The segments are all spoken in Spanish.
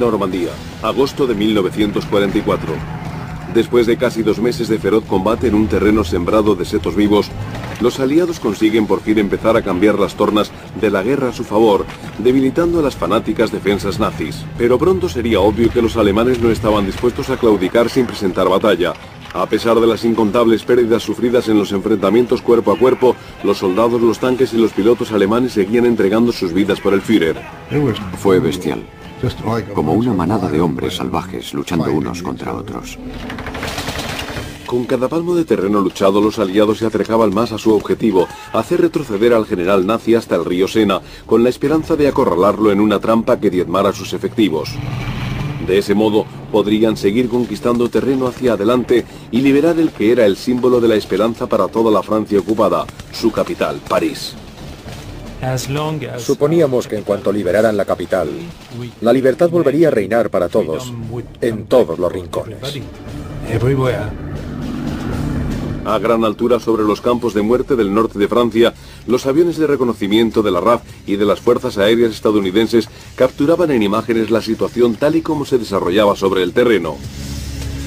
Normandía, agosto de 1944. Después de casi 2 meses de feroz combate en un terreno sembrado de setos vivos, los aliados consiguen por fin empezar a cambiar las tornas de la guerra a su favor, debilitando a las fanáticas defensas nazis. Pero pronto sería obvio que los alemanes no estaban dispuestos a claudicar sin presentar batalla. A pesar de las incontables pérdidas sufridas en los enfrentamientos cuerpo a cuerpo, los soldados, los tanques y los pilotos alemanes seguían entregando sus vidas por el Führer. Fue bestial, como una manada de hombres salvajes luchando unos contra otros. Con cada palmo de terreno luchado, los aliados se acercaban más a su objetivo, hacer retroceder al general nazi hasta el río Sena, con la esperanza de acorralarlo en una trampa que diezmara sus efectivos. De ese modo, podrían seguir conquistando terreno hacia adelante y liberar el que era el símbolo de la esperanza para toda la Francia ocupada, su capital, París. Suponíamos que en cuanto liberaran la capital, la libertad volvería a reinar para todos, en todos los rincones. A gran altura sobre los campos de muerte del norte de Francia, los aviones de reconocimiento de la RAF y de las fuerzas aéreas estadounidenses capturaban en imágenes la situación tal y como se desarrollaba sobre el terreno.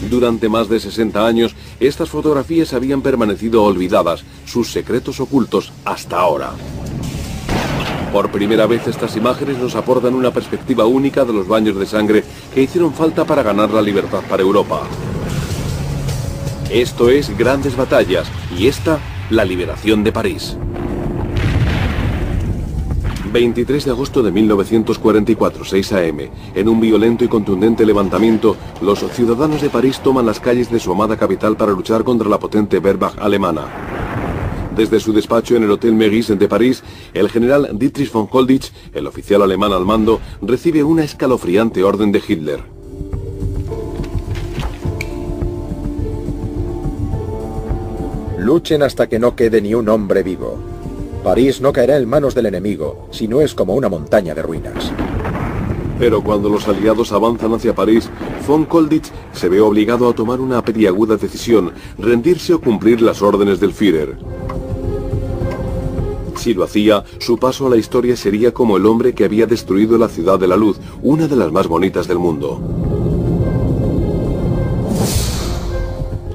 Durante más de 60 años, estas fotografías habían permanecido olvidadas, sus secretos ocultos hasta ahora. Por primera vez estas imágenes nos aportan una perspectiva única de los baños de sangre que hicieron falta para ganar la libertad para Europa. Esto es Grandes Batallas y esta, la liberación de París. 23 de agosto de 1944, 6 a.m. En un violento y contundente levantamiento, los ciudadanos de París toman las calles de su amada capital para luchar contra la potente Wehrmacht alemana. Desde su despacho en el Hotel Meurice de París, el general Dietrich von Kolditz, el oficial alemán al mando, recibe una escalofriante orden de Hitler. Luchen hasta que no quede ni un hombre vivo. París no caerá en manos del enemigo, si no es como una montaña de ruinas. Pero cuando los aliados avanzan hacia París, von Kolditz se ve obligado a tomar una peliaguda decisión, rendirse o cumplir las órdenes del Führer. Si lo hacía, su paso a la historia sería como el hombre que había destruido la Ciudad de la Luz, una de las más bonitas del mundo.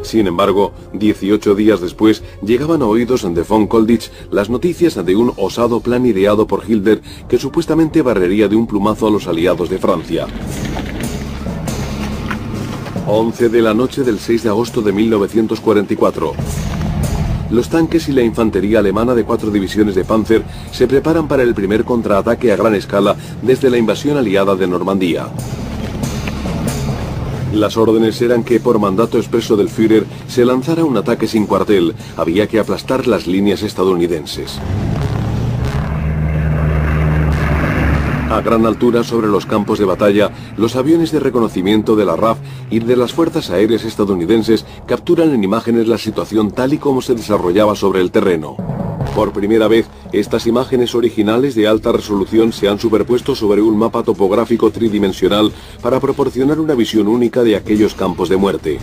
Sin embargo, 18 días después, llegaban a oídos de von Kolditz las noticias de un osado plan ideado por Hitler que supuestamente barrería de un plumazo a los aliados de Francia. 11 de la noche del 6 de agosto de 1944. Los tanques y la infantería alemana de 4 divisiones de Panzer se preparan para el primer contraataque a gran escala desde la invasión aliada de Normandía. Las órdenes eran que, por mandato expreso del Führer, se lanzara un ataque sin cuartel. Había que aplastar las líneas estadounidenses. A gran altura sobre los campos de batalla, los aviones de reconocimiento de la RAF y de las fuerzas aéreas estadounidenses capturan en imágenes la situación tal y como se desarrollaba sobre el terreno. Por primera vez, estas imágenes originales de alta resolución se han superpuesto sobre un mapa topográfico tridimensional para proporcionar una visión única de aquellos campos de muerte.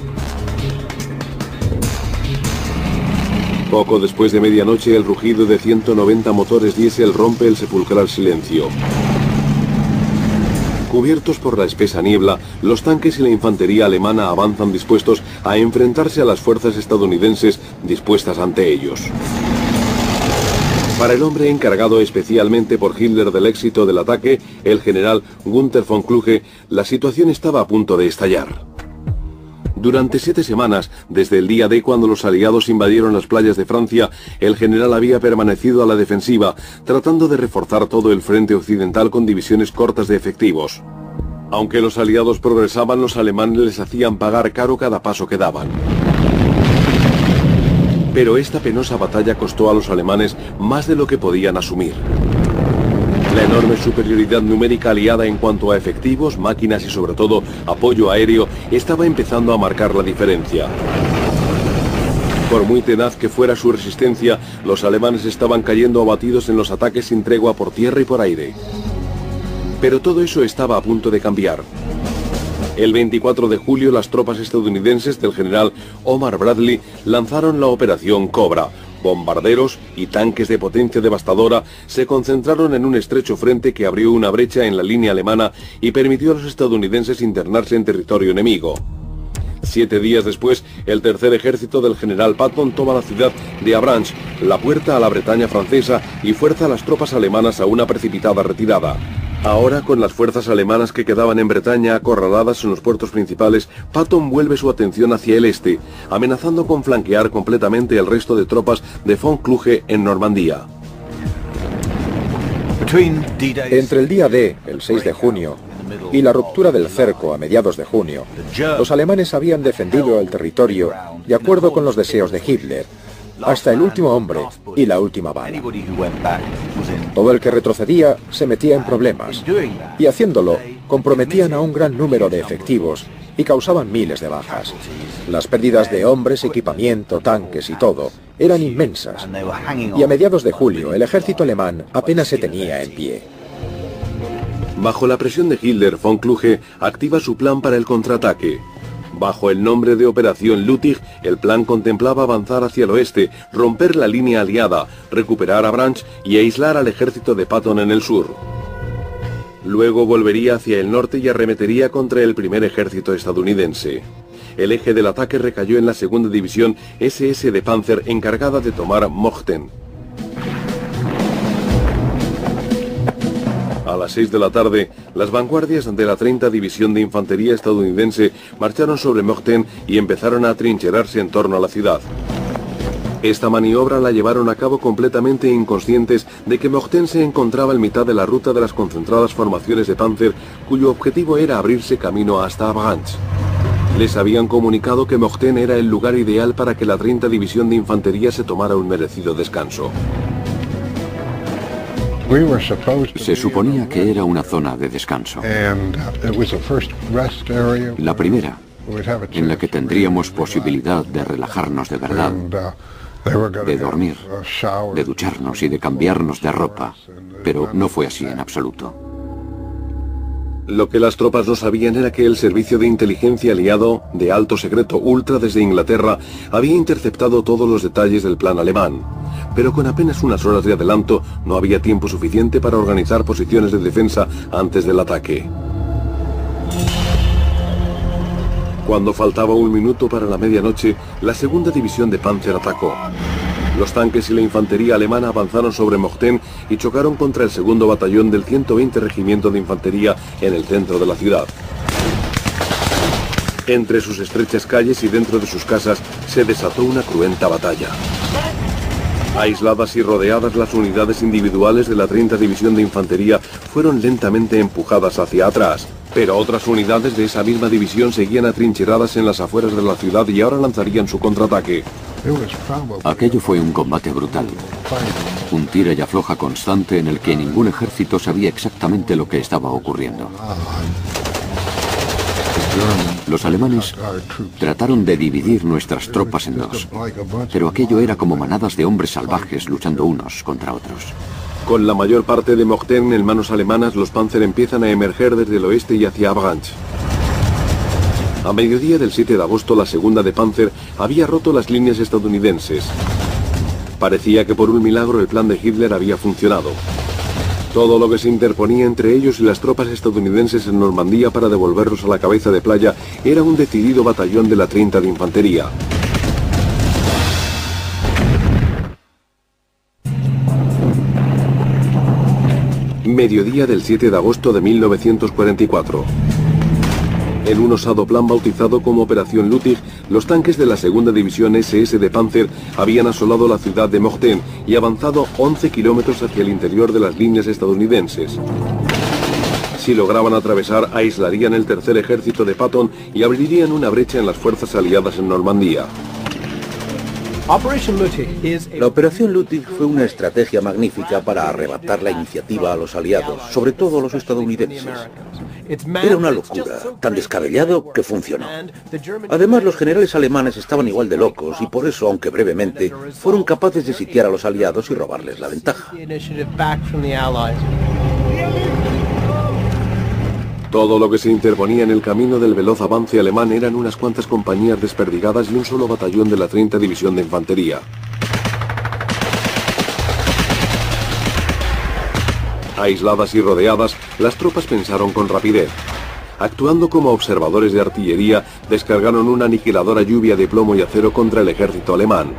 Poco después de medianoche, el rugido de 190 motores diésel rompe el sepulcral silencio. Cubiertos por la espesa niebla, los tanques y la infantería alemana avanzan dispuestos a enfrentarse a las fuerzas estadounidenses dispuestas ante ellos. Para el hombre encargado especialmente por Hitler del éxito del ataque, el general Günther von Kluge, la situación estaba a punto de estallar. Durante 7 semanas, desde el día D cuando los aliados invadieron las playas de Francia, el general había permanecido a la defensiva, tratando de reforzar todo el frente occidental con divisiones cortas de efectivos. Aunque los aliados progresaban, los alemanes les hacían pagar caro cada paso que daban. Pero esta penosa batalla costó a los alemanes más de lo que podían asumir. La enorme superioridad numérica aliada en cuanto a efectivos, máquinas y sobre todo apoyo aéreo estaba empezando a marcar la diferencia. Por muy tenaz que fuera su resistencia, los alemanes estaban cayendo abatidos en los ataques sin tregua por tierra y por aire. Pero todo eso estaba a punto de cambiar. El 24 de julio las tropas estadounidenses del general Omar Bradley lanzaron la Operación Cobra, bombarderos y tanques de potencia devastadora se concentraron en un estrecho frente que abrió una brecha en la línea alemana y permitió a los estadounidenses internarse en territorio enemigo. 7 días después, el tercer ejército del general Patton toma la ciudad de Avranches, la puerta a la Bretaña francesa, y fuerza a las tropas alemanas a una precipitada retirada. Ahora, con las fuerzas alemanas que quedaban en Bretaña acorraladas en los puertos principales, Patton vuelve su atención hacia el este, amenazando con flanquear completamente el resto de tropas de von Kluge en Normandía. Entre el día D, el 6 de junio, y la ruptura del cerco a mediados de junio, los alemanes habían defendido el territorio de acuerdo con los deseos de Hitler, hasta el último hombre y la última bala. Todo el que retrocedía se metía en problemas, y haciéndolo comprometían a un gran número de efectivos y causaban miles de bajas. Las pérdidas de hombres, equipamiento, tanques y todo eran inmensas, y a mediados de julio el ejército alemán apenas se tenía en pie. Bajo la presión de Hitler, von Kluge activa su plan para el contraataque. Bajo el nombre de Operación Lüttich, el plan contemplaba avanzar hacia el oeste, romper la línea aliada, recuperar Avranches y aislar al ejército de Patton en el sur. Luego volvería hacia el norte y arremetería contra el primer ejército estadounidense. El eje del ataque recayó en la segunda división SS de Panzer encargada de tomar Mochten. A las 6 de la tarde, las vanguardias de la 30 División de Infantería estadounidense marcharon sobre Mochten y empezaron a atrincherarse en torno a la ciudad. Esta maniobra la llevaron a cabo completamente inconscientes de que Mochten se encontraba en mitad de la ruta de las concentradas formaciones de Panzer, cuyo objetivo era abrirse camino hasta Avranches. Les habían comunicado que Mochten era el lugar ideal para que la 30 División de Infantería se tomara un merecido descanso. Se suponía que era una zona de descanso. La primera, en la que tendríamos posibilidad de relajarnos de verdad, de dormir, de ducharnos y de cambiarnos de ropa, pero no fue así en absoluto. Lo que las tropas no sabían era que el servicio de inteligencia aliado, de alto secreto ultra desde Inglaterra, había interceptado todos los detalles del plan alemán. Pero con apenas unas horas de adelanto, no había tiempo suficiente para organizar posiciones de defensa antes del ataque. Cuando faltaba un minuto para la medianoche, la segunda división de Panzer atacó. Los tanques y la infantería alemana avanzaron sobre Mochten y chocaron contra el segundo batallón del 120 Regimiento de Infantería en el centro de la ciudad. Entre sus estrechas calles y dentro de sus casas se desató una cruenta batalla. Aisladas y rodeadas, las unidades individuales de la 30 División de Infantería fueron lentamente empujadas hacia atrás, pero otras unidades de esa misma división seguían atrincheradas en las afueras de la ciudad y ahora lanzarían su contraataque. Aquello fue un combate brutal, un tira y afloja constante en el que ningún ejército sabía exactamente lo que estaba ocurriendo. Los alemanes trataron de dividir nuestras tropas en dos, pero aquello era como manadas de hombres salvajes luchando unos contra otros. Con la mayor parte de Mochten en manos alemanas, los Panzer empiezan a emerger desde el oeste y hacia Avranches. A mediodía del 7 de agosto, la segunda de Panzer había roto las líneas estadounidenses. Parecía que por un milagro el plan de Hitler había funcionado. Todo lo que se interponía entre ellos y las tropas estadounidenses en Normandía para devolverlos a la cabeza de playa era un decidido batallón de la 30 de Infantería. Mediodía del 7 de agosto de 1944. En un osado plan bautizado como Operación Lüttich, los tanques de la segunda división SS de Panzer habían asolado la ciudad de Mochten y avanzado 11 kilómetros hacia el interior de las líneas estadounidenses. Si lograban atravesar, aislarían el tercer ejército de Patton y abrirían una brecha en las fuerzas aliadas en Normandía. La Operación Lüttich fue una estrategia magnífica para arrebatar la iniciativa a los aliados, sobre todo a los estadounidenses. Era una locura, tan descabellado que funcionó. Además, los generales alemanes estaban igual de locos y por eso, aunque brevemente, fueron capaces de sitiar a los aliados y robarles la ventaja. Todo lo que se interponía en el camino del veloz avance alemán eran unas cuantas compañías desperdigadas y un solo batallón de la 30 División de Infantería. Aisladas y rodeadas, las tropas pensaron con rapidez. Actuando como observadores de artillería, descargaron una aniquiladora lluvia de plomo y acero contra el ejército alemán.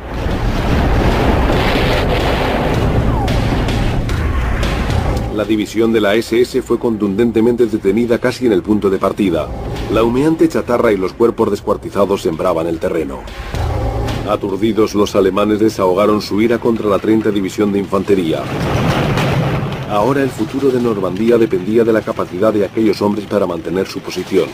La división de la SS fue contundentemente detenida casi en el punto de partida. La humeante chatarra y los cuerpos descuartizados sembraban el terreno. Aturdidos, los alemanes desahogaron su ira contra la 30 División de Infantería. Ahora el futuro de Normandía dependía de la capacidad de aquellos hombres para mantener su posición.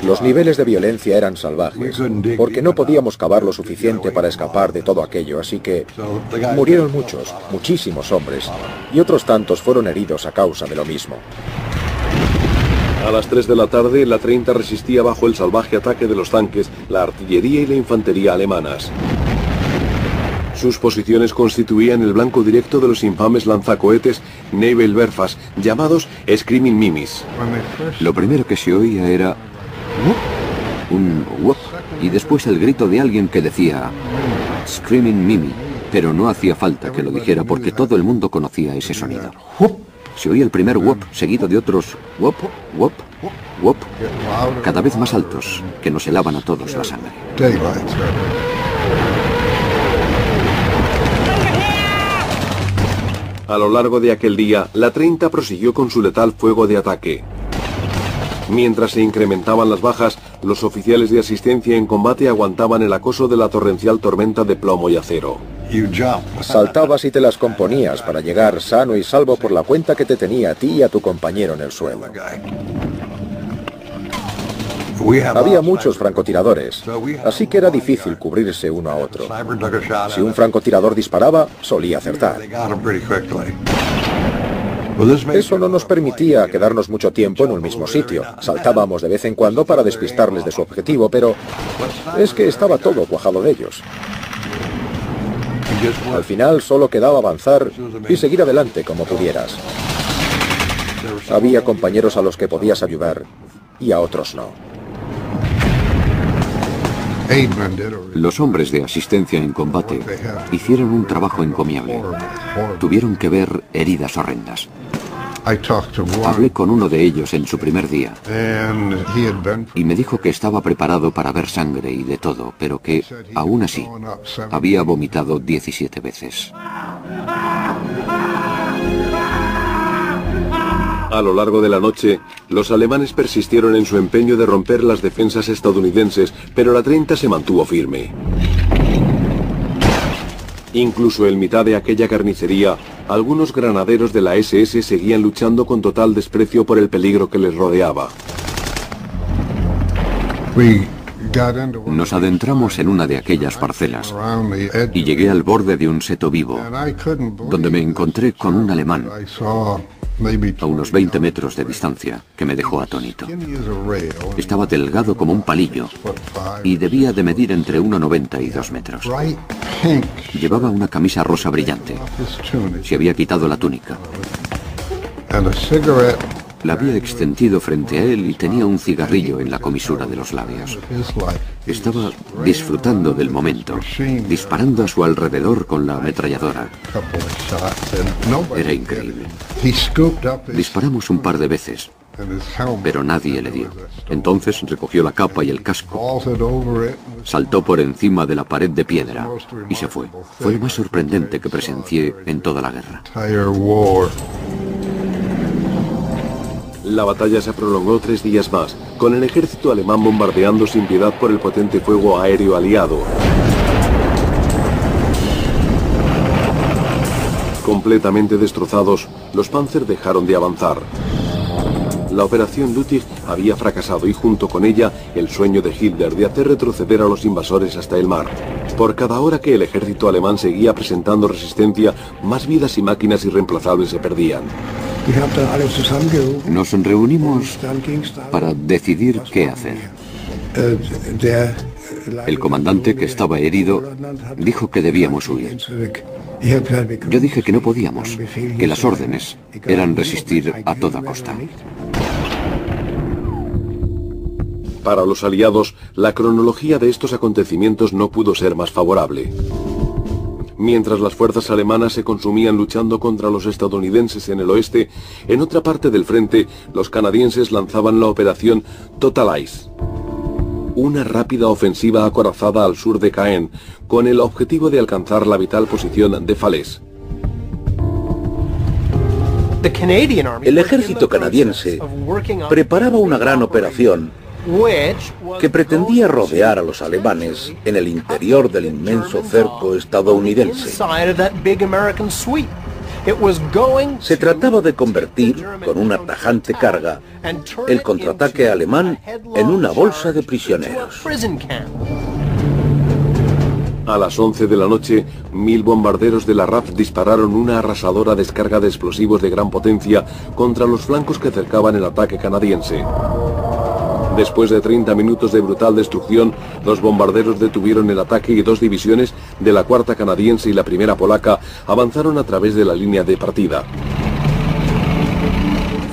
Los niveles de violencia eran salvajes, porque no podíamos cavar lo suficiente para escapar de todo aquello, así que murieron muchos, muchísimos hombres, y otros tantos fueron heridos a causa de lo mismo. A las 3 de la tarde, la 30 resistía bajo el salvaje ataque de los tanques, la artillería y la infantería alemanas. Sus posiciones constituían el blanco directo de los infames lanzacohetes Nebelwerfer, llamados Screaming Mimis. Lo primero que se oía era un whoop y después el grito de alguien que decía Screaming Mimi, pero no hacía falta que lo dijera porque todo el mundo conocía ese sonido. Se oía el primer whoop seguido de otros whoop, whoop, whoop, cada vez más altos, que nos helaban a todos la sangre. A lo largo de aquel día, la 30 prosiguió con su letal fuego de ataque. Mientras se incrementaban las bajas, los oficiales de asistencia en combate aguantaban el acoso de la torrencial tormenta de plomo y acero. Saltabas y te las componías para llegar sano y salvo por la cuenta que te tenía a ti y a tu compañero en el suelo. Había muchos francotiradores, así que era difícil cubrirse uno a otro. Si un francotirador disparaba, solía acertar. Eso no nos permitía quedarnos mucho tiempo en un mismo sitio. Saltábamos de vez en cuando para despistarles de su objetivo, pero es que estaba todo cuajado de ellos. Al final solo quedaba avanzar y seguir adelante como pudieras. Había compañeros a los que podías ayudar y a otros no. Los hombres de asistencia en combate hicieron un trabajo encomiable. Tuvieron que ver heridas horrendas. Hablé con uno de ellos en su primer día y me dijo que estaba preparado para ver sangre y de todo, pero que, aún así, había vomitado 17 veces. A lo largo de la noche, los alemanes persistieron en su empeño de romper las defensas estadounidenses, pero la 30 se mantuvo firme. Incluso en mitad de aquella carnicería, algunos granaderos de la SS seguían luchando con total desprecio por el peligro que les rodeaba. Nos adentramos en una de aquellas parcelas y llegué al borde de un seto vivo, donde me encontré con un alemán a unos 20 metros de distancia, que me dejó atónito. Estaba delgado como un palillo y debía de medir entre 1,90 y 2 metros. Llevaba una camisa rosa brillante. Se había quitado la túnica. La había extendido frente a él y tenía un cigarrillo en la comisura de los labios. Estaba disfrutando del momento, disparando a su alrededor con la ametralladora. Era increíble. Disparamos un par de veces, pero nadie le dio. Entonces recogió la capa y el casco, saltó por encima de la pared de piedra y se fue. Fue lo más sorprendente que presencié en toda la guerra. La batalla se prolongó 3 días más, con el ejército alemán bombardeando sin piedad por el potente fuego aéreo aliado. Completamente destrozados, los Panzer dejaron de avanzar. La operación Lüttich había fracasado y junto con ella el sueño de Hitler de hacer retroceder a los invasores hasta el mar. Por cada hora que el ejército alemán seguía presentando resistencia, más vidas y máquinas irreemplazables se perdían. Nos reunimos para decidir qué hacer. El comandante, que estaba herido, dijo que debíamos huir. Yo dije que no podíamos, que las órdenes eran resistir a toda costa. Para los aliados, la cronología de estos acontecimientos no pudo ser más favorable. Mientras las fuerzas alemanas se consumían luchando contra los estadounidenses en el oeste, en otra parte del frente, los canadienses lanzaban la operación Total Ice, una rápida ofensiva acorazada al sur de Caen, con el objetivo de alcanzar la vital posición de Falaise. El ejército canadiense preparaba una gran operación que pretendía rodear a los alemanes en el interior del inmenso cerco estadounidense. Se trataba de convertir, con una tajante carga, el contraataque alemán en una bolsa de prisioneros. A las 11 de la noche, 1000 bombarderos de la RAF dispararon una arrasadora descarga de explosivos de gran potencia contra los flancos que cercaban el ataque canadiense. Después de 30 minutos de brutal destrucción, los bombarderos detuvieron el ataque y 2 divisiones de la 4ª canadiense y la 1ª polaca avanzaron a través de la línea de partida.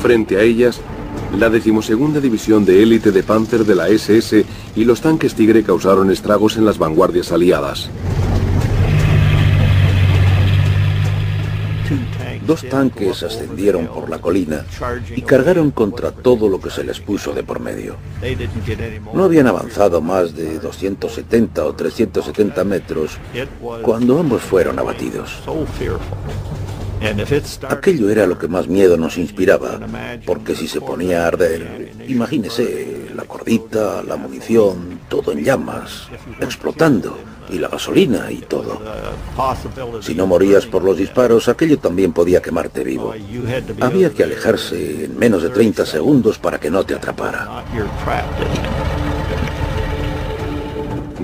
Frente a ellas, la 12ª División de Élite de Panzer de la SS y los tanques Tigre causaron estragos en las vanguardias aliadas. 2 tanques ascendieron por la colina y cargaron contra todo lo que se les puso de por medio. No habían avanzado más de 270 o 370 metros cuando ambos fueron abatidos. Aquello era lo que más miedo nos inspiraba, porque si se ponía a arder, imagínese, la cordita, la munición, todo en llamas, explotando, y la gasolina y todo. Si no morías por los disparos, aquello también podía quemarte vivo. Había que alejarse en menos de 30 segundos para que no te atrapara.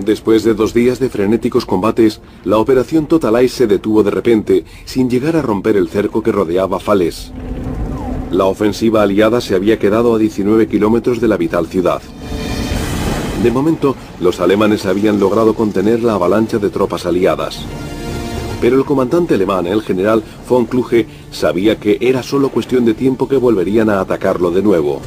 Después de 2 días de frenéticos combates, la operación Total Ice se detuvo de repente, sin llegar a romper el cerco que rodeaba Falaise. La ofensiva aliada se había quedado a 19 kilómetros de la vital ciudad. De momento, los alemanes habían logrado contener la avalancha de tropas aliadas. Pero el comandante alemán, el general von Kluge, sabía que era solo cuestión de tiempo que volverían a atacarlo de nuevo.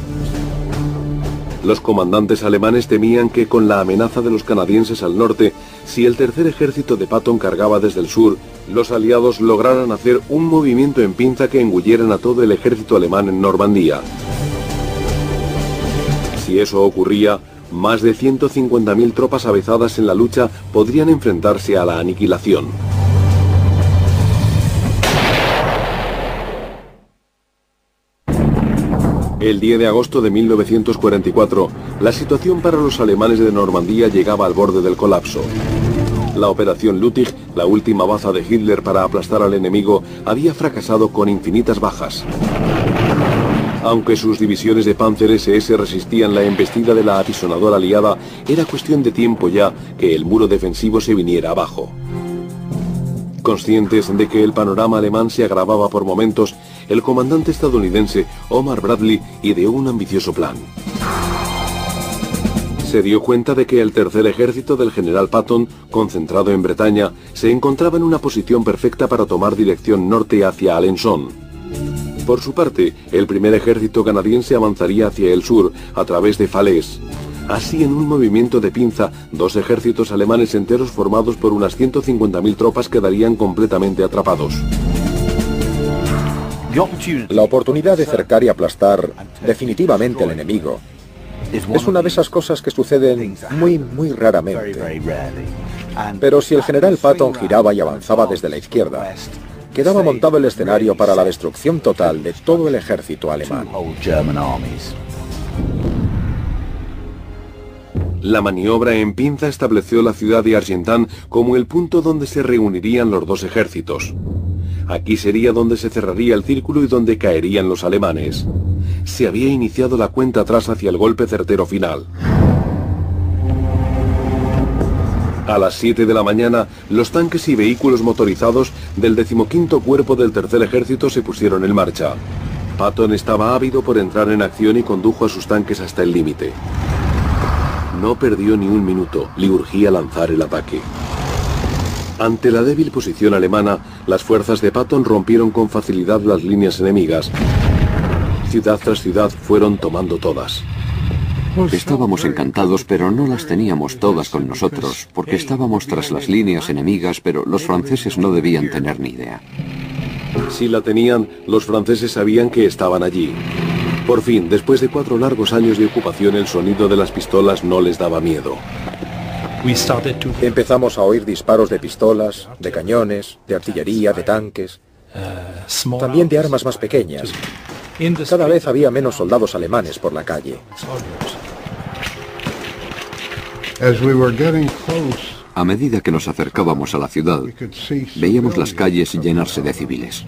Los comandantes alemanes temían que con la amenaza de los canadienses al norte, si el tercer ejército de Patton cargaba desde el sur, los aliados lograran hacer un movimiento en pinza que engulleran a todo el ejército alemán en Normandía. Si eso ocurría, más de 150.000 tropas avezadas en la lucha podrían enfrentarse a la aniquilación. El 10 de agosto de 1944, la situación para los alemanes de Normandía llegaba al borde del colapso. La operación Lüttich, la última baza de Hitler para aplastar al enemigo, había fracasado con infinitas bajas. Aunque sus divisiones de Panzer SS resistían la embestida de la apisonadora aliada, era cuestión de tiempo ya que el muro defensivo se viniera abajo. Conscientes de que el panorama alemán se agravaba por momentos, el comandante estadounidense Omar Bradley ideó un ambicioso plan. Se dio cuenta de que el tercer ejército del general Patton, concentrado en Bretaña, se encontraba en una posición perfecta para tomar dirección norte hacia Alençon. Por su parte, el primer ejército canadiense avanzaría hacia el sur, a través de Falaise. Así, en un movimiento de pinza, 2 ejércitos alemanes enteros formados por unas 150.000 tropas quedarían completamente atrapados. La oportunidad de cercar y aplastar definitivamente al enemigo es una de esas cosas que suceden muy raramente. Pero si el general Patton giraba y avanzaba desde la izquierda, quedaba montado el escenario para la destrucción total de todo el ejército alemán. La maniobra en pinza estableció la ciudad de Argentan como el punto donde se reunirían los 2 ejércitos. Aquí sería donde se cerraría el círculo y donde caerían los alemanes. Se había iniciado la cuenta atrás hacia el golpe certero final. A las 7 de la mañana, los tanques y vehículos motorizados del 15º Cuerpo del Tercer Ejército se pusieron en marcha. Patton estaba ávido por entrar en acción y condujo a sus tanques hasta el límite. No perdió ni un minuto, le urgía lanzar el ataque. Ante la débil posición alemana, las fuerzas de Patton rompieron con facilidad las líneas enemigas. Ciudad tras ciudad fueron tomando todas. Estábamos encantados, pero no las teníamos todas con nosotros, porque estábamos tras las líneas enemigas, pero los franceses no debían tener ni idea. Si la tenían, los franceses sabían que estaban allí. Por fin, después de 4 largos años de ocupación, el sonido de las pistolas no les daba miedo. Empezamos a oír disparos de pistolas, de cañones, de artillería, de tanques, también de armas más pequeñas. Cada vez había menos soldados alemanes por la calle. A medida que nos acercábamos a la ciudad, veíamos las calles llenarse de civiles.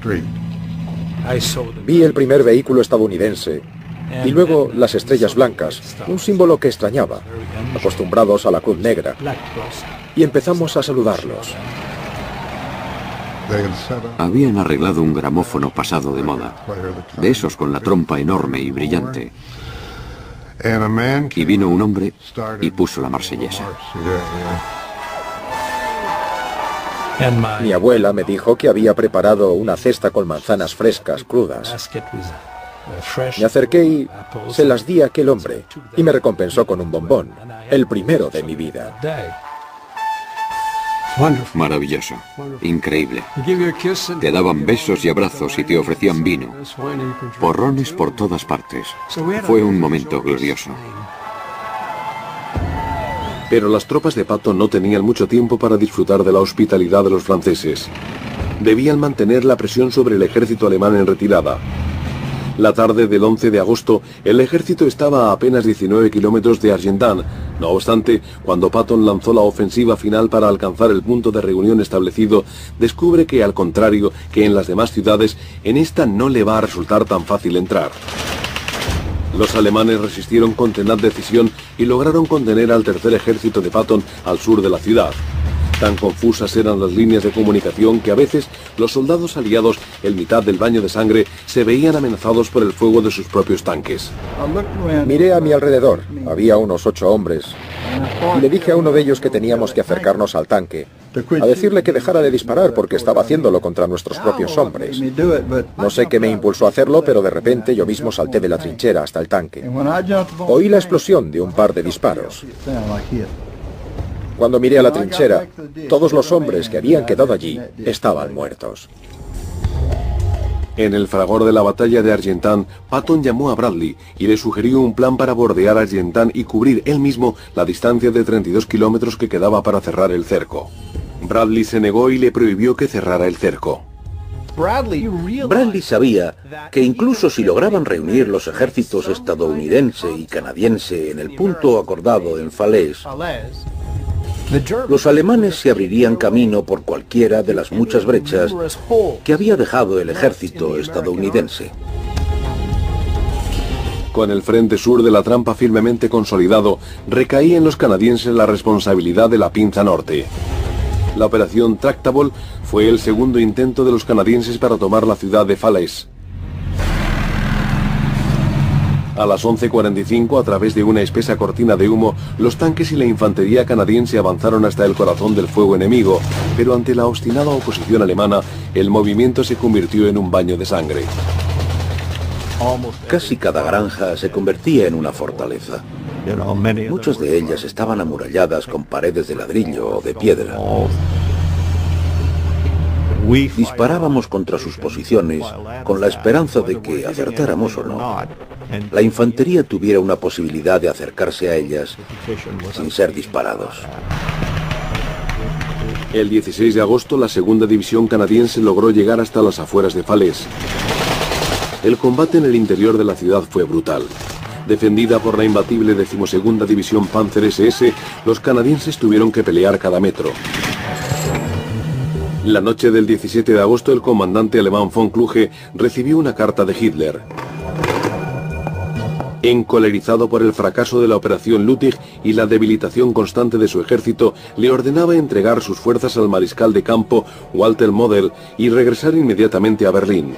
Vi el primer vehículo estadounidense y luego las estrellas blancas, un símbolo que extrañaba, acostumbrados a la cruz negra, y empezamos a saludarlos. Habían arreglado un gramófono pasado de moda, de esos con la trompa enorme y brillante. Y vino un hombre y puso la marsellesa. Mi abuela me dijo que había preparado una cesta con manzanas frescas, crudas. Me acerqué y se las di a aquel hombre, y me recompensó con un bombón, el primero de mi vida. Maravilloso, increíble. Te daban besos y abrazos y te ofrecían vino. Porrones por todas partes. Fue un momento glorioso. Pero las tropas de Patton no tenían mucho tiempo para disfrutar de la hospitalidad de los franceses. Debían mantener la presión sobre el ejército alemán en retirada. La tarde del 11 de agosto, el ejército estaba a apenas 19 kilómetros de Argentan. No obstante, cuando Patton lanzó la ofensiva final para alcanzar el punto de reunión establecido, descubre que, al contrario que en las demás ciudades, en esta no le va a resultar tan fácil entrar. Los alemanes resistieron con tenaz decisión y lograron contener al tercer ejército de Patton al sur de la ciudad. Tan confusas eran las líneas de comunicación que a veces los soldados aliados, en mitad del baño de sangre, se veían amenazados por el fuego de sus propios tanques. Miré a mi alrededor, había unos 8 hombres, y le dije a uno de ellos que teníamos que acercarnos al tanque, a decirle que dejara de disparar porque estaba haciéndolo contra nuestros propios hombres. No sé qué me impulsó a hacerlo, pero de repente yo mismo salté de la trinchera hasta el tanque. Oí la explosión de un par de disparos. Cuando miré a la trinchera, todos los hombres que habían quedado allí estaban muertos. En el fragor de la batalla de Argentan, Patton llamó a Bradley y le sugirió un plan para bordear Argentan y cubrir él mismo la distancia de 32 kilómetros que quedaba para cerrar el cerco. Bradley se negó y le prohibió que cerrara el cerco. Bradley sabía que incluso si lograban reunir los ejércitos estadounidense y canadiense en el punto acordado en Falaise, los alemanes se abrirían camino por cualquiera de las muchas brechas que había dejado el ejército estadounidense. Con el frente sur de la trampa firmemente consolidado, recaía en los canadienses la responsabilidad de la pinza norte. La operación Tractable fue el segundo intento de los canadienses para tomar la ciudad de Falaise. A las 11:45, a través de una espesa cortina de humo, los tanques y la infantería canadiense avanzaron hasta el corazón del fuego enemigo, pero ante la obstinada oposición alemana, el movimiento se convirtió en un baño de sangre. Casi cada granja se convertía en una fortaleza. Muchas de ellas estaban amuralladas con paredes de ladrillo o de piedra. Disparábamos contra sus posiciones con la esperanza de que, acertáramos o no, la infantería tuviera una posibilidad de acercarse a ellas sin ser disparados. El 16 de agosto, la segunda división canadiense logró llegar hasta las afueras de Falaise. El combate en el interior de la ciudad fue brutal. Defendida por la imbatible 12ª División Panzer SS, los canadienses tuvieron que pelear cada metro. La noche del 17 de agosto, el comandante alemán von Kluge recibió una carta de Hitler. Encolerizado por el fracaso de la operación Lüttich y la debilitación constante de su ejército, le ordenaba entregar sus fuerzas al mariscal de campo Walter Model y regresar inmediatamente a Berlín.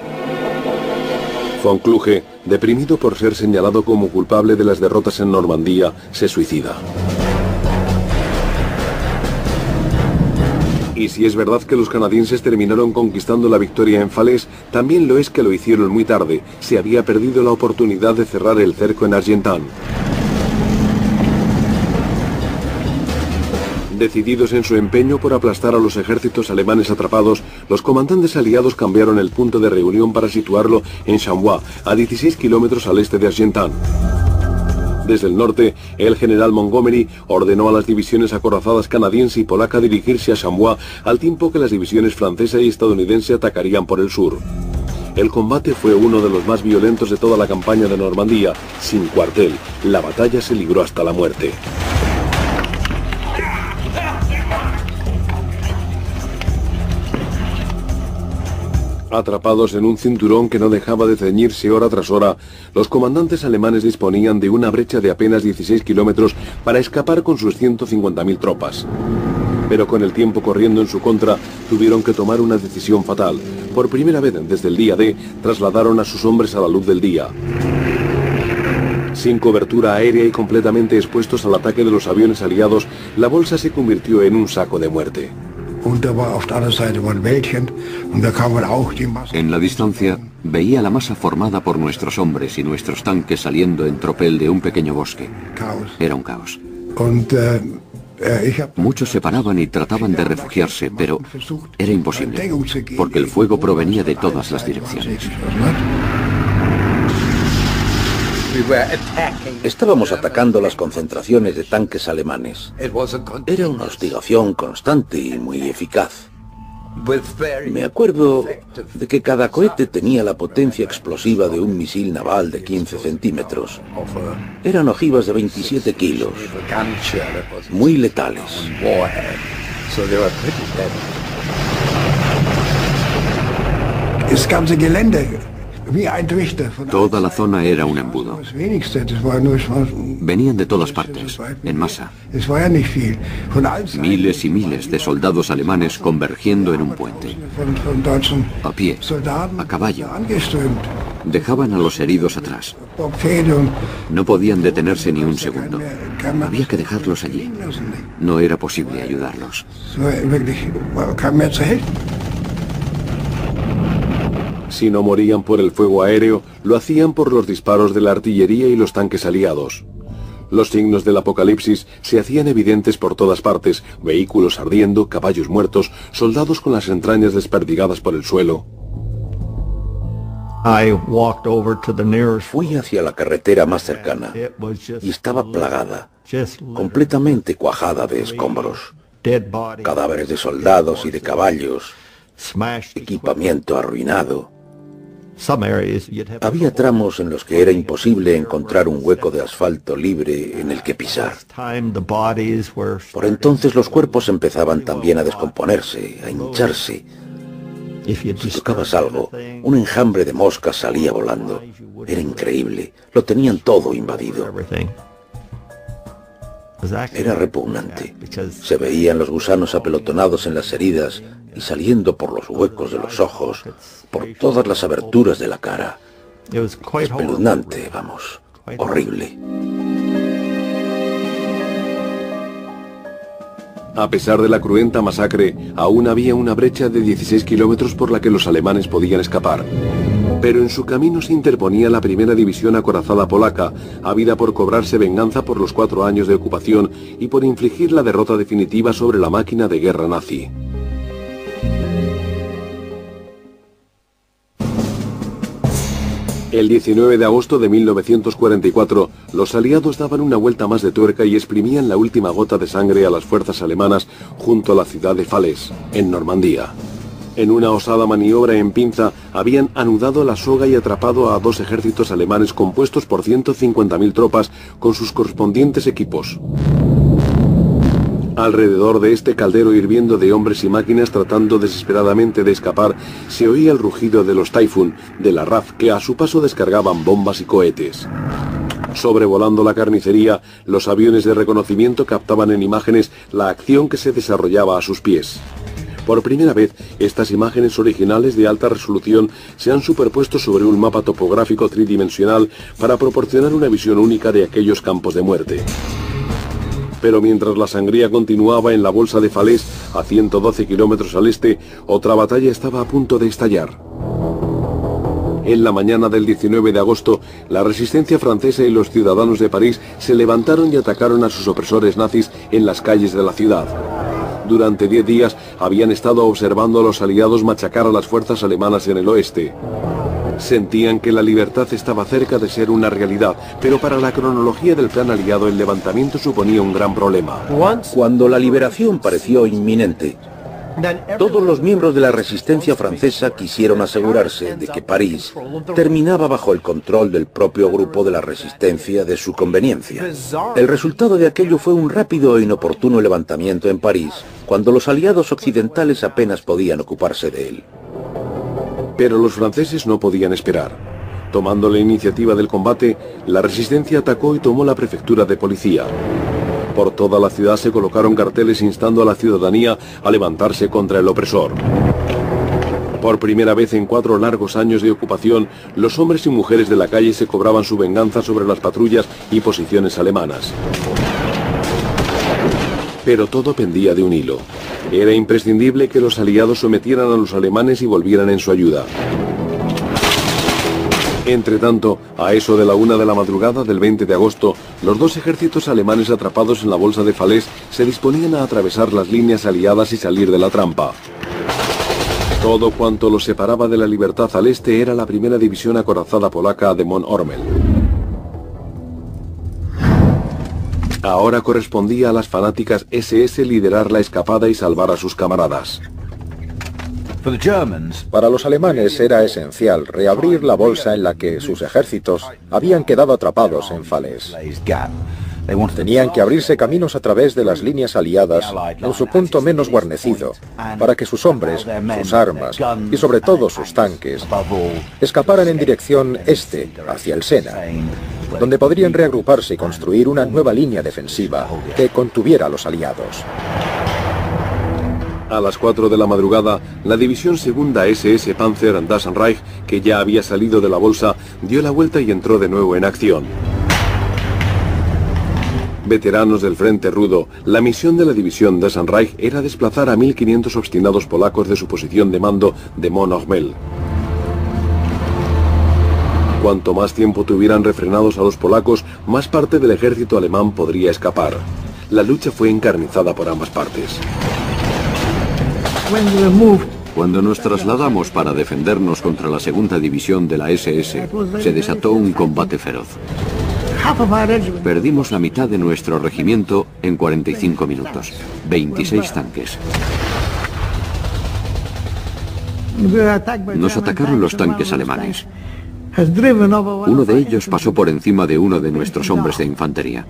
Von Kluge, deprimido por ser señalado como culpable de las derrotas en Normandía, se suicida. Y si es verdad que los canadienses terminaron conquistando la victoria en Falaise, también lo es que lo hicieron muy tarde. Se había perdido la oportunidad de cerrar el cerco en Argentan. Decididos en su empeño por aplastar a los ejércitos alemanes atrapados, los comandantes aliados cambiaron el punto de reunión para situarlo en Chambois, a 16 kilómetros al este de Argentan. Desde el norte, el general Montgomery ordenó a las divisiones acorazadas canadiense y polaca dirigirse a Chambois, al tiempo que las divisiones francesa y estadounidense atacarían por el sur. El combate fue uno de los más violentos de toda la campaña de Normandía, sin cuartel. La batalla se libró hasta la muerte. Atrapados en un cinturón que no dejaba de ceñirse hora tras hora, los comandantes alemanes disponían de una brecha de apenas 16 kilómetros para escapar con sus 150.000 tropas. Pero con el tiempo corriendo en su contra, tuvieron que tomar una decisión fatal. Por primera vez desde el día D, trasladaron a sus hombres a la luz del día. Sin cobertura aérea y completamente expuestos al ataque de los aviones aliados, la bolsa se convirtió en un saco de muerte. En la distancia, veía la masa formada por nuestros hombres y nuestros tanques saliendo en tropel de un pequeño bosque. Era un caos. Muchos se paraban y trataban de refugiarse, pero era imposible, porque el fuego provenía de todas las direcciones. Estábamos atacando las concentraciones de tanques alemanes. Era una hostigación constante y muy eficaz. Me acuerdo de que cada cohete tenía la potencia explosiva de un misil naval de 15 centímetros. Eran ojivas de 27 kilos, muy letales. Toda la zona era un embudo. Venían de todas partes, en masa. Miles y miles de soldados alemanes convergiendo en un puente. A pie, a caballo. Dejaban a los heridos atrás. No podían detenerse ni un segundo. Había que dejarlos allí. No era posible ayudarlos. Si no morían por el fuego aéreo, lo hacían por los disparos de la artillería y los tanques aliados. Los signos del apocalipsis se hacían evidentes por todas partes: vehículos ardiendo, caballos muertos, soldados con las entrañas desperdigadas por el suelo. Fui hacia la carretera más cercana y estaba plagada, completamente cuajada de escombros, cadáveres de soldados y de caballos, equipamiento arruinado. Había tramos en los que era imposible encontrar un hueco de asfalto libre en el que pisar. Por entonces los cuerpos empezaban también a descomponerse, a hincharse. Si tocabas algo, un enjambre de moscas salía volando. Era increíble, lo tenían todo invadido. Era repugnante. Se veían los gusanos apelotonados en las heridas y saliendo por los huecos de los ojos, por todas las aberturas de la cara. Espeluznante, vamos, horrible. A pesar de la cruenta masacre, aún había una brecha de 16 kilómetros por la que los alemanes podían escapar. Pero en su camino se interponía la primera división acorazada polaca, ávida por cobrarse venganza por los 4 años de ocupación y por infligir la derrota definitiva sobre la máquina de guerra nazi. El 19 de agosto de 1944, los aliados daban una vuelta más de tuerca y exprimían la última gota de sangre a las fuerzas alemanas junto a la ciudad de Falaise, en Normandía. En una osada maniobra en pinza, habían anudado la soga y atrapado a 2 ejércitos alemanes compuestos por 150.000 tropas con sus correspondientes equipos. Alrededor de este caldero hirviendo de hombres y máquinas tratando desesperadamente de escapar, se oía el rugido de los Typhoon, de la RAF, que a su paso descargaban bombas y cohetes. Sobrevolando la carnicería, los aviones de reconocimiento captaban en imágenes la acción que se desarrollaba a sus pies. Por primera vez, estas imágenes originales de alta resolución se han superpuesto sobre un mapa topográfico tridimensional para proporcionar una visión única de aquellos campos de muerte. Pero mientras la sangría continuaba en la bolsa de Falaise, a 112 kilómetros al este, otra batalla estaba a punto de estallar. En la mañana del 19 de agosto, la resistencia francesa y los ciudadanos de París se levantaron y atacaron a sus opresores nazis en las calles de la ciudad. durante 10 días habían estado observando a los aliados machacar a las fuerzas alemanas en el oeste. Sentían que la libertad estaba cerca de ser una realidad, pero para la cronología del plan aliado el levantamiento suponía un gran problema. Cuando la liberación pareció inminente, todos los miembros de la resistencia francesa quisieron asegurarse de que París terminaba bajo el control del propio grupo de la resistencia de su conveniencia. El resultado de aquello fue un rápido e inoportuno levantamiento en París, cuando los aliados occidentales apenas podían ocuparse de él. Pero los franceses no podían esperar. Tomando la iniciativa del combate, la resistencia atacó y tomó la prefectura de policía. Por toda la ciudad se colocaron carteles instando a la ciudadanía a levantarse contra el opresor. Por primera vez en 4 largos años de ocupación, los hombres y mujeres de la calle se cobraban su venganza sobre las patrullas y posiciones alemanas. Pero todo pendía de un hilo. Era imprescindible que los aliados sometieran a los alemanes y volvieran en su ayuda. Entretanto, a eso de la 1 de la madrugada del 20 de agosto, los 2 ejércitos alemanes atrapados en la bolsa de Falaise se disponían a atravesar las líneas aliadas y salir de la trampa. Todo cuanto los separaba de la libertad al este era la primera división acorazada polaca de Mont Ormel. Ahora correspondía a las fanáticas SS liderar la escapada y salvar a sus camaradas. Para los alemanes era esencial reabrir la bolsa en la que sus ejércitos habían quedado atrapados en Falaise. Tenían que abrirse caminos a través de las líneas aliadas en su punto menos guarnecido, para que sus hombres, sus armas y sobre todo sus tanques escaparan en dirección este, hacia el Sena, donde podrían reagruparse y construir una nueva línea defensiva que contuviera a los aliados. A las 4 de la madrugada, la división segunda SS Panzer Das Reich, que ya había salido de la bolsa, dio la vuelta y entró de nuevo en acción. Veteranos del Frente Rudo, la misión de la división Das Reich era desplazar a 1.500 obstinados polacos de su posición de mando de Mont Ormel. Cuanto más tiempo tuvieran refrenados a los polacos, más parte del ejército alemán podría escapar. La lucha fue encarnizada por ambas partes. Cuando nos trasladamos para defendernos contra la segunda división de la SS, se desató un combate feroz. Perdimos la mitad de nuestro regimiento en 45 minutos, 26 tanques. Nos atacaron los tanques alemanes. Uno de ellos pasó por encima de uno de nuestros hombres de infantería.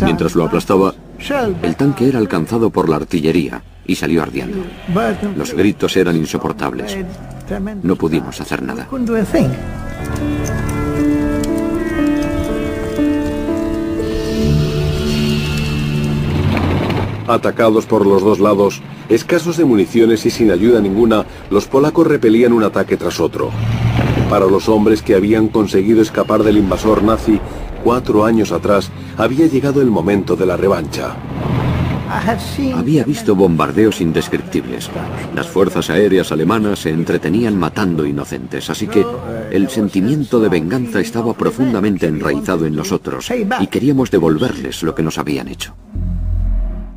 Mientras lo aplastaba, el tanque era alcanzado por la artillería y salió ardiendo. Los gritos eran insoportables. No pudimos hacer nada. Atacados por los dos lados, escasos de municiones y sin ayuda ninguna, los polacos repelían un ataque tras otro. Para los hombres que habían conseguido escapar del invasor nazi 4 años atrás, había llegado el momento de la revancha. Había visto bombardeos indescriptibles. Las fuerzas aéreas alemanas se entretenían matando inocentes, así que el sentimiento de venganza estaba profundamente enraizado en nosotros y queríamos devolverles lo que nos habían hecho.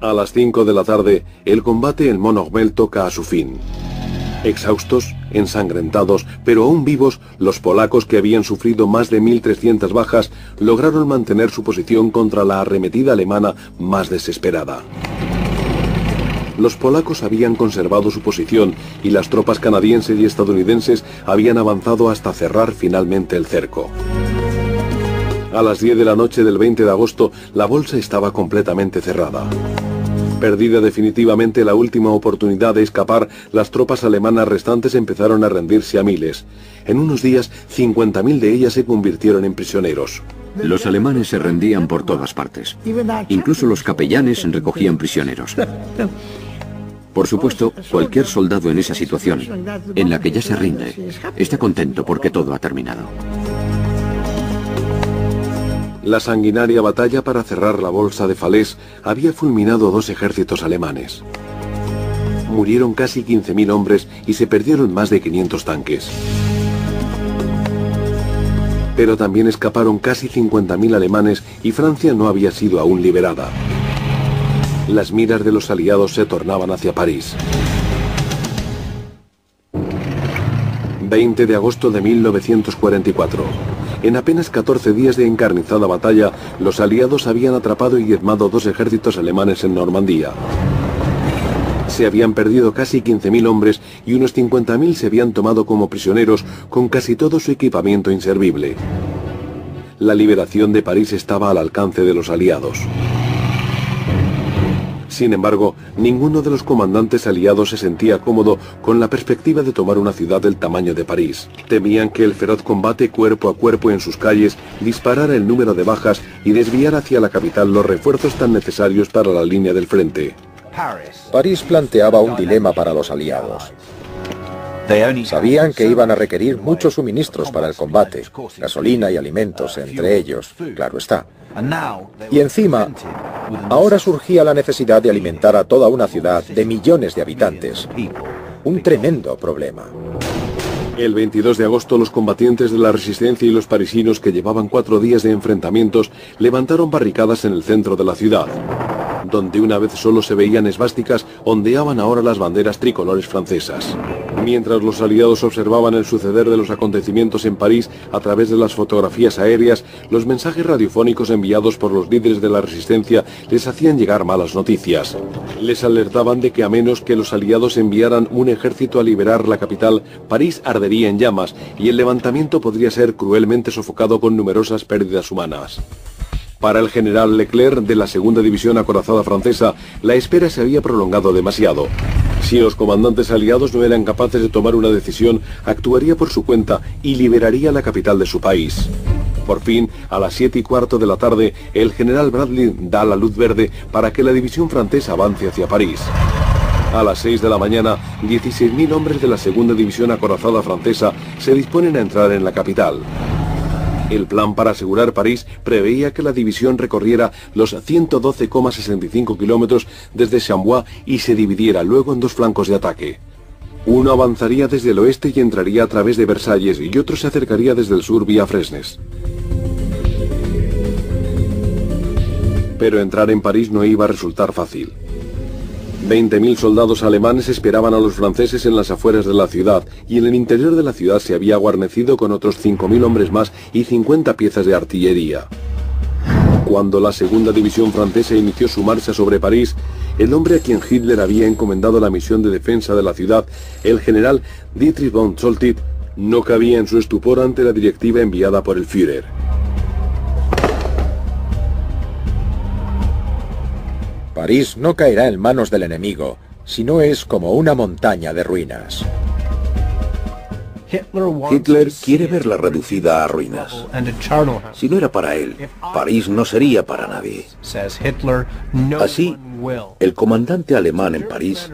A las 5 de la tarde, el combate en Mont Ormel toca a su fin. Exhaustos, ensangrentados, pero aún vivos, los polacos, que habían sufrido más de 1.300 bajas, lograron mantener su posición contra la arremetida alemana más desesperada. Los polacos habían conservado su posición y las tropas canadienses y estadounidenses habían avanzado hasta cerrar finalmente el cerco. A las 10 de la noche del 20 de agosto, la bolsa estaba completamente cerrada. Perdida definitivamente la última oportunidad de escapar, las tropas alemanas restantes empezaron a rendirse a miles. En unos días, 50.000 de ellas se convirtieron en prisioneros. Los alemanes se rendían por todas partes. Incluso los capellanes recogían prisioneros. Por supuesto, cualquier soldado en esa situación, en la que ya se rinde, está contento porque todo ha terminado. La sanguinaria batalla para cerrar la bolsa de Falaise había fulminado 2 ejércitos alemanes. Murieron casi 15.000 hombres y se perdieron más de 500 tanques. Pero también escaparon casi 50.000 alemanes y Francia no había sido aún liberada. las miras de los aliados se tornaban hacia París. 20 de agosto de 1944. En apenas 14 días de encarnizada batalla, los aliados habían atrapado y diezmado 2 ejércitos alemanes en Normandía. Se habían perdido casi 15.000 hombres y unos 50.000 se habían tomado como prisioneros, con casi todo su equipamiento inservible. La liberación de París estaba al alcance de los aliados. Sin embargo, ninguno de los comandantes aliados se sentía cómodo con la perspectiva de tomar una ciudad del tamaño de París. Temían que el feroz combate cuerpo a cuerpo en sus calles disparara el número de bajas y desviara hacia la capital los refuerzos tan necesarios para la línea del frente. París planteaba un dilema para los aliados. Sabían que iban a requerir muchos suministros para el combate, gasolina y alimentos entre ellos, claro está. Y encima, ahora surgía la necesidad de alimentar a toda una ciudad de millones de habitantes. Un tremendo problema. El 22 de agosto los combatientes de la resistencia y los parisinos, que llevaban 4 días de enfrentamientos, levantaron barricadas en el centro de la ciudad. Donde una vez solo se veían esvásticas, ondeaban ahora las banderas tricolores francesas. Mientras los aliados observaban el suceder de los acontecimientos en París a través de las fotografías aéreas, los mensajes radiofónicos enviados por los líderes de la resistencia les hacían llegar malas noticias. Les alertaban de que a menos que los aliados enviaran un ejército a liberar la capital, París ardería en llamas y el levantamiento podría ser cruelmente sofocado con numerosas pérdidas humanas. Para el general Leclerc, de la segunda división acorazada francesa, la espera se había prolongado demasiado. Si los comandantes aliados no eran capaces de tomar una decisión, actuaría por su cuenta y liberaría la capital de su país. Por fin, a las 7:15 de la tarde, el general Bradley da la luz verde para que la división francesa avance hacia París. A las 6 de la mañana, 16.000 hombres de la segunda división acorazada francesa se disponen a entrar en la capital. El plan para asegurar París preveía que la división recorriera los 112,65 kilómetros desde Chambois y se dividiera luego en 2 flancos de ataque. Uno avanzaría desde el oeste y entraría a través de Versalles y otro se acercaría desde el sur vía Fresnes. Pero entrar en París no iba a resultar fácil. 20.000 soldados alemanes esperaban a los franceses en las afueras de la ciudad, y en el interior de la ciudad se había guarnecido con otros 5.000 hombres más y 50 piezas de artillería. Cuando la segunda división francesa inició su marcha sobre París, el hombre a quien Hitler había encomendado la misión de defensa de la ciudad, el general Dietrich von Choltitz, no cabía en su estupor ante la directiva enviada por el Führer. París no caerá en manos del enemigo, si no es como una montaña de ruinas. Hitler quiere verla reducida a ruinas. Si no era para él, París no sería para nadie. Así, el comandante alemán en París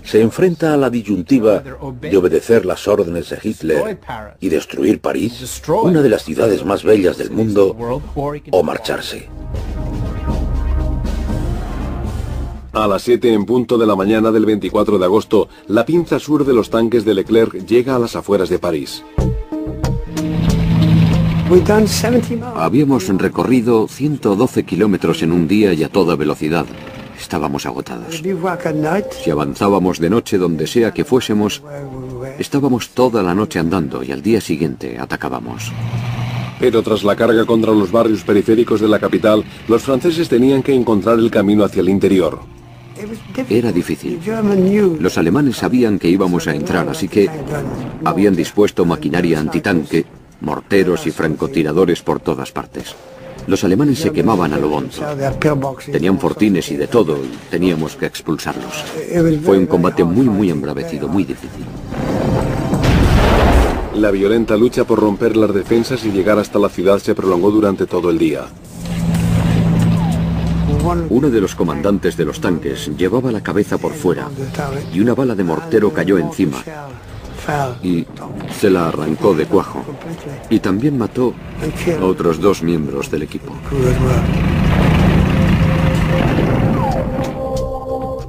se enfrenta a la disyuntiva de obedecer las órdenes de Hitler y destruir París, una de las ciudades más bellas del mundo, o marcharse. A las 7 en punto de la mañana del 24 de agosto, la pinza sur de los tanques de Leclerc llega a las afueras de París. Habíamos recorrido 112 kilómetros en un día y a toda velocidad. Estábamos agotados. Si avanzábamos de noche donde sea que fuésemos, estábamos toda la noche andando y al día siguiente atacábamos. Pero tras la carga contra los barrios periféricos de la capital, los franceses tenían que encontrar el camino hacia el interior. Era difícil. Los alemanes sabían que íbamos a entrar, así que habían dispuesto maquinaria antitanque, morteros y francotiradores por todas partes. Los alemanes se quemaban a lo bonzo. Tenían fortines y de todo, y teníamos que expulsarlos. Fue un combate muy embravecido, muy difícil. La violenta lucha por romper las defensas y llegar hasta la ciudad se prolongó durante todo el día. Uno de los comandantes de los tanques llevaba la cabeza por fuera y una bala de mortero cayó encima y se la arrancó de cuajo. Y también mató a otros 2 miembros del equipo.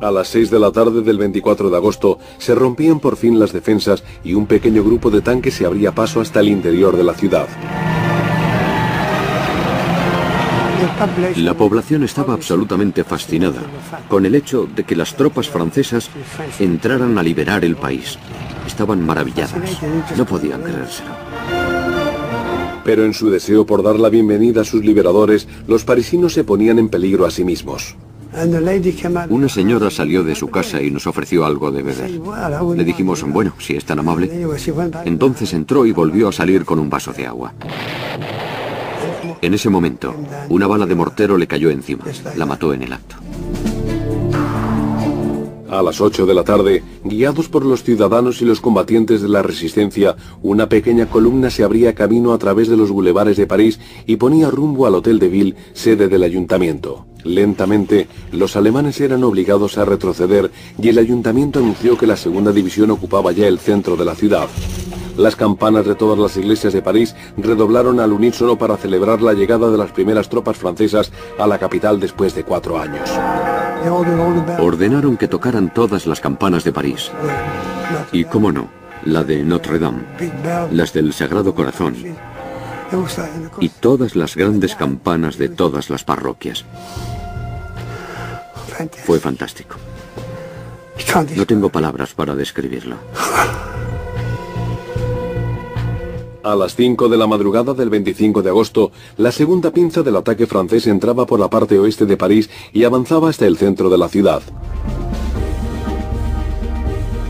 A las 6 de la tarde del 24 de agosto se rompían por fin las defensas y un pequeño grupo de tanques se abría paso hasta el interior de la ciudad. La población estaba absolutamente fascinada con el hecho de que las tropas francesas entraran a liberar el país. Estaban maravillados, no podían creérselo. Pero en su deseo por dar la bienvenida a sus liberadores, los parisinos se ponían en peligro a sí mismos. Una señora salió de su casa y nos ofreció algo de beber. Le dijimos, bueno, si es tan amable. Entonces entró y volvió a salir con un vaso de agua. En ese momento, una bala de mortero le cayó encima. La mató en el acto. A las 8 de la tarde, guiados por los ciudadanos y los combatientes de la resistencia, una pequeña columna se abría camino a través de los bulevares de París y ponía rumbo al Hotel de Ville, sede del ayuntamiento. Lentamente, los alemanes eran obligados a retroceder y el ayuntamiento anunció que la segunda división ocupaba ya el centro de la ciudad. Las campanas de todas las iglesias de París redoblaron al unísono para celebrar la llegada de las primeras tropas francesas a la capital después de 4 años. Ordenaron que tocaran todas las campanas de París. Y cómo no, la de Notre Dame, las del Sagrado Corazón y todas las grandes campanas de todas las parroquias. Fue fantástico. No tengo palabras para describirlo. A las 5 de la madrugada del 25 de agosto, la segunda pinza del ataque francés entraba por la parte oeste de París y avanzaba hasta el centro de la ciudad.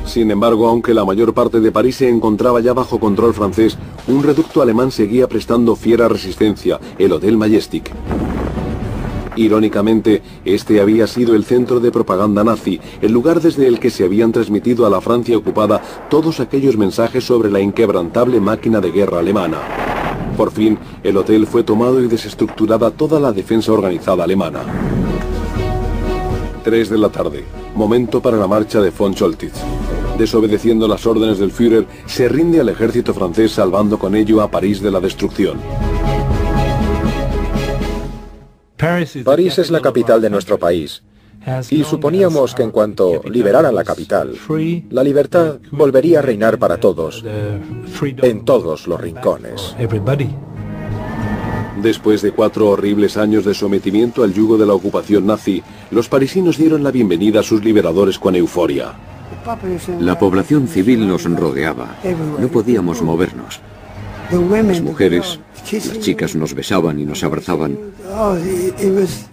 Sin embargo, aunque la mayor parte de París se encontraba ya bajo control francés, un reducto alemán seguía prestando fiera resistencia, el Hotel Majestic. Irónicamente, este había sido el centro de propaganda nazi, el lugar desde el que se habían transmitido a la Francia ocupada todos aquellos mensajes sobre la inquebrantable máquina de guerra alemana. Por fin, el hotel fue tomado y desestructurada toda la defensa organizada alemana. 3 de la tarde, momento para la marcha de von Choltitz. Desobedeciendo las órdenes del Führer, se rinde al ejército francés, salvando con ello a París de la destrucción. París es la capital de nuestro país, y suponíamos que en cuanto liberaran la capital, la libertad volvería a reinar para todos, en todos los rincones. Después de 4 horribles años de sometimiento al yugo de la ocupación nazi, los parisinos dieron la bienvenida a sus liberadores con euforia. La población civil nos rodeaba. No podíamos movernos. Las mujeres, las chicas nos besaban y nos abrazaban.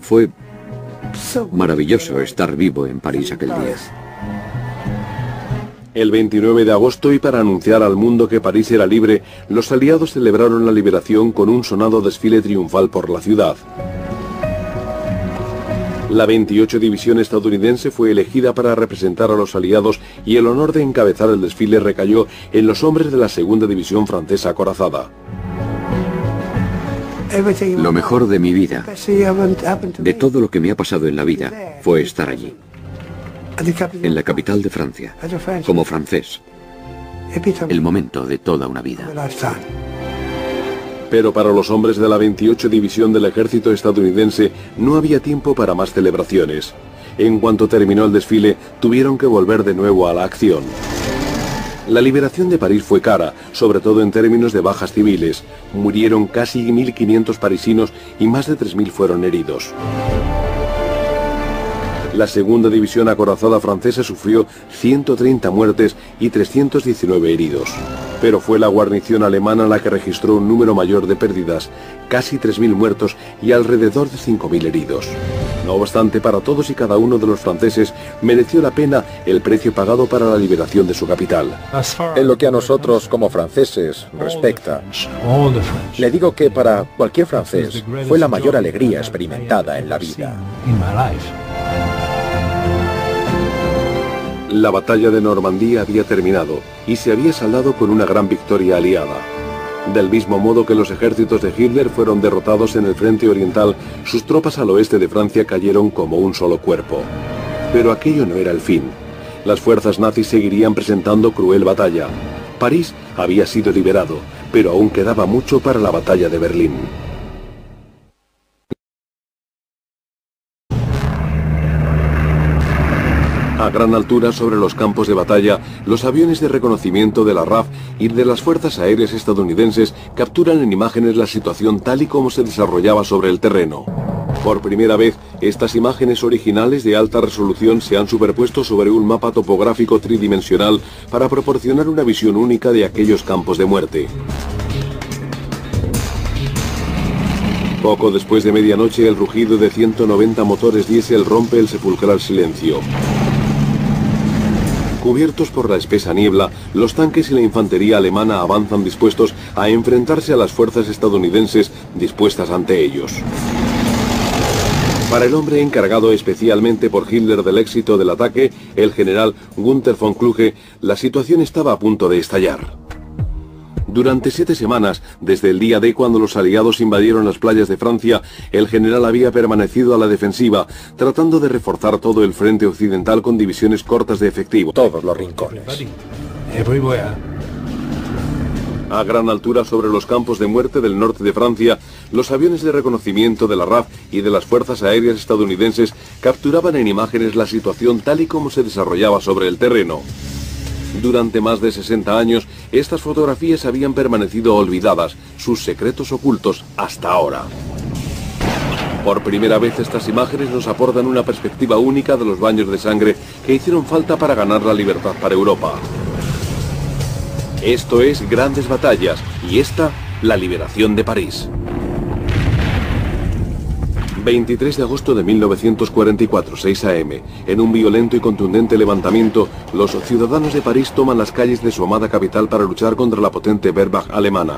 Fue maravilloso estar vivo en París aquel día. El 29 de agosto, y para anunciar al mundo que París era libre, los aliados celebraron la liberación con un sonado desfile triunfal por la ciudad. La 28 División estadounidense fue elegida para representar a los aliados y el honor de encabezar el desfile recayó en los hombres de la segunda División francesa acorazada. Lo mejor de mi vida, de todo lo que me ha pasado en la vida, fue estar allí, en la capital de Francia, como francés. El momento de toda una vida. Pero para los hombres de la 28 División del ejército estadounidense no había tiempo para más celebraciones. En cuanto terminó el desfile, tuvieron que volver de nuevo a la acción. La liberación de París fue cara, sobre todo en términos de bajas civiles. Murieron casi 1.500 parisinos y más de 3.000 fueron heridos. La segunda división acorazada francesa sufrió 130 muertes y 319 heridos. Pero fue la guarnición alemana la que registró un número mayor de pérdidas, casi 3.000 muertos y alrededor de 5.000 heridos. No obstante, para todos y cada uno de los franceses mereció la pena el precio pagado para la liberación de su capital. En lo que a nosotros como franceses respecta, le digo que para cualquier francés fue la mayor alegría experimentada en la vida. La batalla de Normandía había terminado y se había saldado con una gran victoria aliada. Del mismo modo que los ejércitos de Hitler fueron derrotados en el frente oriental, sus tropas al oeste de Francia cayeron como un solo cuerpo. Pero aquello no era el fin. Las fuerzas nazis seguirían presentando cruel batalla. París había sido liberado, pero aún quedaba mucho para la batalla de Berlín. A gran altura sobre los campos de batalla, los aviones de reconocimiento de la RAF y de las fuerzas aéreas estadounidenses capturan en imágenes la situación tal y como se desarrollaba sobre el terreno. Por primera vez, estas imágenes originales de alta resolución se han superpuesto sobre un mapa topográfico tridimensional para proporcionar una visión única de aquellos campos de muerte. Poco después de medianoche, el rugido de 190 motores diésel rompe el sepulcral silencio. Cubiertos por la espesa niebla, los tanques y la infantería alemana avanzan dispuestos a enfrentarse a las fuerzas estadounidenses dispuestas ante ellos. Para el hombre encargado especialmente por Hitler del éxito del ataque, el general Günther von Kluge, la situación estaba a punto de estallar. Durante 7 semanas, desde el día D cuando los aliados invadieron las playas de Francia, el general había permanecido a la defensiva, tratando de reforzar todo el frente occidental con divisiones cortas de efectivo. Todos los rincones. A gran altura sobre los campos de muerte del norte de Francia, los aviones de reconocimiento de la RAF y de las fuerzas aéreas estadounidenses capturaban en imágenes la situación tal y como se desarrollaba sobre el terreno. Durante más de 60 años, estas fotografías habían permanecido olvidadas, sus secretos ocultos hasta ahora. Por primera vez estas imágenes nos aportan una perspectiva única de los baños de sangre que hicieron falta para ganar la libertad para Europa. Esto es Grandes Batallas y esta, la liberación de París. 23 de agosto de 1944, 6 a.m. En un violento y contundente levantamiento, los ciudadanos de París toman las calles de su amada capital para luchar contra la potente Wehrmacht alemana.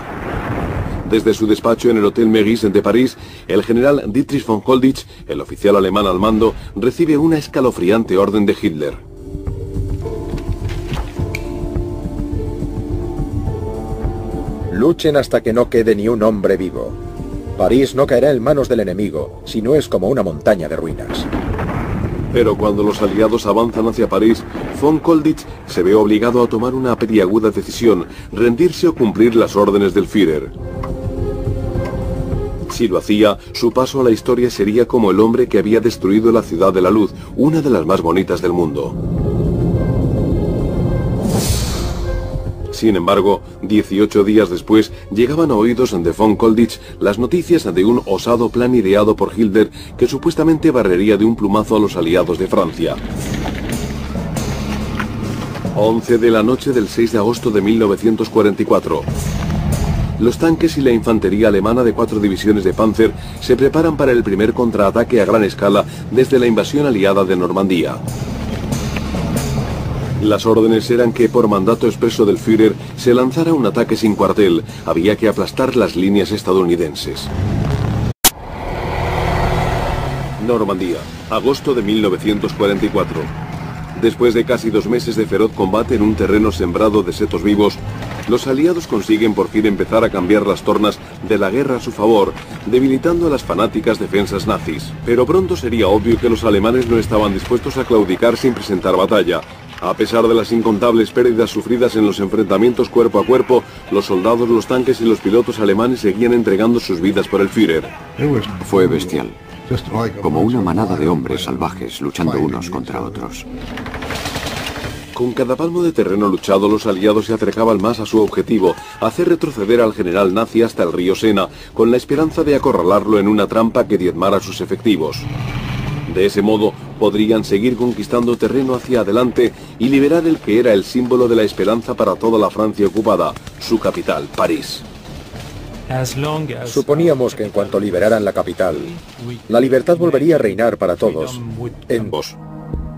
Desde su despacho en el Hotel Meurice de París, el general Dietrich von Holditch, el oficial alemán al mando, recibe una escalofriante orden de Hitler. Luchen hasta que no quede ni un hombre vivo. París no caerá en manos del enemigo, si no es como una montaña de ruinas. Pero cuando los aliados avanzan hacia París, von Holditch se ve obligado a tomar una peliaguda decisión, rendirse o cumplir las órdenes del Führer. Si lo hacía, su paso a la historia sería como el hombre que había destruido la Ciudad de la Luz, una de las más bonitas del mundo. Sin embargo, 18 días después, llegaban a oídos de von Holditch las noticias de un osado plan ideado por Hitler que supuestamente barrería de un plumazo a los aliados de Francia. 11 de la noche del 6 de agosto de 1944. Los tanques y la infantería alemana de 4 divisiones de Panzer se preparan para el primer contraataque a gran escala desde la invasión aliada de Normandía. Las órdenes eran que, por mandato expreso del Führer, se lanzara un ataque sin cuartel. Había que aplastar las líneas estadounidenses. Normandía, agosto de 1944. Después de casi 2 meses de feroz combate en un terreno sembrado de setos vivos, los aliados consiguen por fin empezar a cambiar las tornas de la guerra a su favor, debilitando a las fanáticas defensas nazis. Pero pronto sería obvio que los alemanes no estaban dispuestos a claudicar sin presentar batalla. A pesar de las incontables pérdidas sufridas en los enfrentamientos cuerpo a cuerpo, los soldados, los tanques y los pilotos alemanes seguían entregando sus vidas por el Führer. Fue bestial, como una manada de hombres salvajes luchando unos contra otros. Con cada palmo de terreno luchado, los aliados se acercaban más a su objetivo, hacer retroceder al general nazi hasta el río Sena, con la esperanza de acorralarlo en una trampa que diezmara sus efectivos. De ese modo, podrían seguir conquistando terreno hacia adelante y liberar el que era el símbolo de la esperanza para toda la Francia ocupada, su capital, París. Suponíamos que en cuanto liberaran la capital, la libertad volvería a reinar para todos.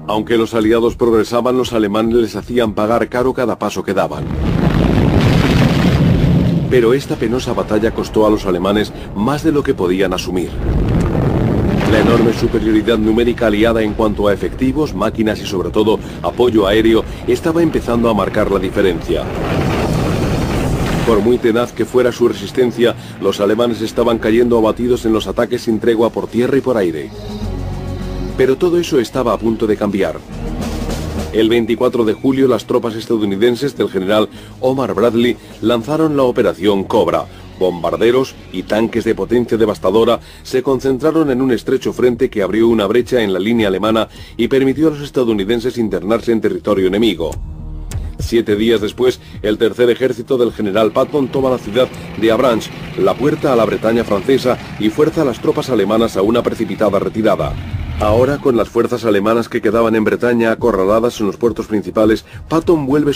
Aunque los aliados progresaban, los alemanes les hacían pagar caro cada paso que daban. Pero esta penosa batalla costó a los alemanes más de lo que podían asumir. La enorme superioridad numérica aliada en cuanto a efectivos, máquinas y sobre todo apoyo aéreo estaba empezando a marcar la diferencia. Por muy tenaz que fuera su resistencia, los alemanes estaban cayendo abatidos en los ataques sin tregua por tierra y por aire. Pero todo eso estaba a punto de cambiar. El 24 de julio las tropas estadounidenses del general Omar Bradley lanzaron la Operación Cobra. Bombarderos y tanques de potencia devastadora se concentraron en un estrecho frente que abrió una brecha en la línea alemana y permitió a los estadounidenses internarse en territorio enemigo. 7 días después, el tercer ejército del general Patton toma la ciudad de Avranches, la puerta a la Bretaña francesa, y fuerza a las tropas alemanas a una precipitada retirada. Ahora, con las fuerzas alemanas que quedaban en Bretaña acorraladas en los puertos principales, Patton vuelve